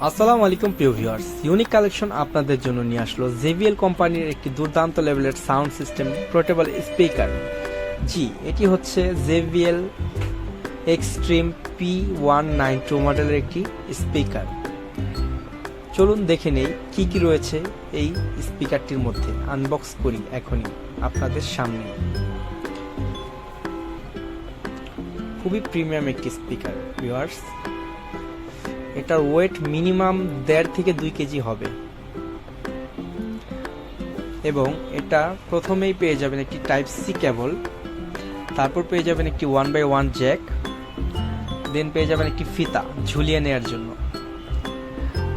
আসসালামু আলাইকুম প্রিয় ভিউয়ার্স, ইউনিক কালেকশন আপনাদের জন্য নিয়ে আসলো জেবিএল কোম্পানির একটি দুর্দান্ত লেভেলের সাউন্ড সিস্টেম পোর্টেবল স্পিকার। জি, এটি হচ্ছে জেবিএল এক্সট্রিম P192 মডেলের একটি স্পিকার। চলুন দেখে নেই কি কি রয়েছে এই স্পিকারটির মধ্যে। আনবক্স করি এখনই আপনাদের সামনে। খুবই প্রিমিয়াম একটি স্পিকার ভিউয়ার্স। এটার ওয়েট মিনিমাম 1.5 থেকে 2 কেজি হবে এবং এটা প্রথমেই পেয়ে যাবেন একটি টাইপ সি কেবল, তারপর পেয়ে যাবেন একটি 1x1 জ্যাক, দেন পেয়ে যাবেন একটি ফিতা ঝুলিয়ে নেওয়ার জন্য,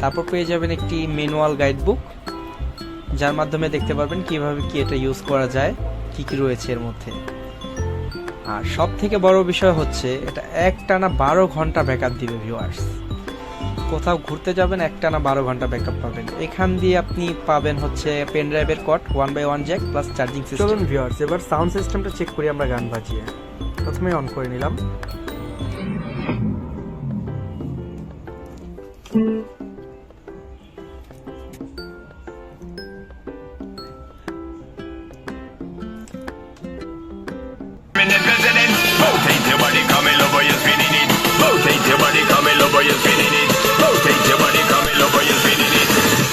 তারপর পেয়ে যাবেন একটি ম্যানুয়াল গাইড বুক যার মাধ্যমে দেখতে পারবেন কিভাবে কি এটা ইউজ করা যায়, কি কি রয়েছে এর মধ্যে। আর সব থেকে বড় বিষয় হচ্ছে এটা একটানা 12 ঘন্টা ব্যাকআপ দিবে ভিউয়ার্স। কোথাও ঘুরতে যাবেন একটানা 12 ঘন্টা ব্যাকআপ পাবেন। এখান দিয়ে আপনি পাবেন হচ্ছে পেন ড্রাইভের কট, 1x1 Jack plus charging system. চলুন ভিউয়ার্স, এবার সাউন্ড সিস্টেমটা চেক করি আমরা গান বাজিয়ে। প্রথমে অন করে নিলাম। Rotate your body, come in over, you're spinning it. Rotate your body, come in over, you're spinning it. Rotate your body, come in over, you're spinning it.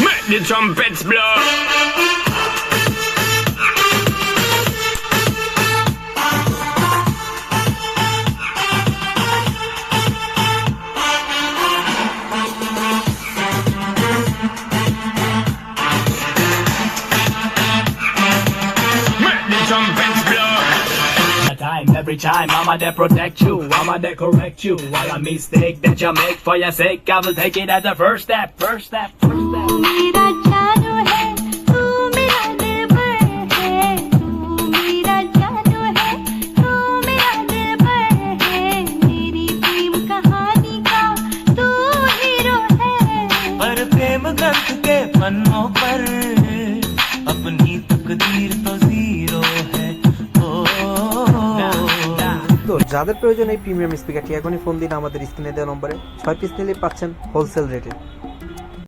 Make the trumpets blow. Make the trumpets blow. Every time I'ma there protect you, I'ma there correct you. All a mistake that you make for your sake, I will take it as a first step, first step, first step. मेरा जानू है तू मेरा दिलबर है, तू मेरा जानू है तू मेरा दिलबर है, मेरी प्रेम कहानी का तू हीरो है। पर प्रेम ग्रंथ के पन्नों पर अपनी तकदीर तो जीरो है। তো যাদের প্রয়োজন এই প্রিমিয়াম স্পিকারটি এখনই ফোন দিন আমাদের স্ক্রিনে দেওয়া নম্বরে। 6 পিস নিলে পাচ্ছেন হোলসেল রেটে।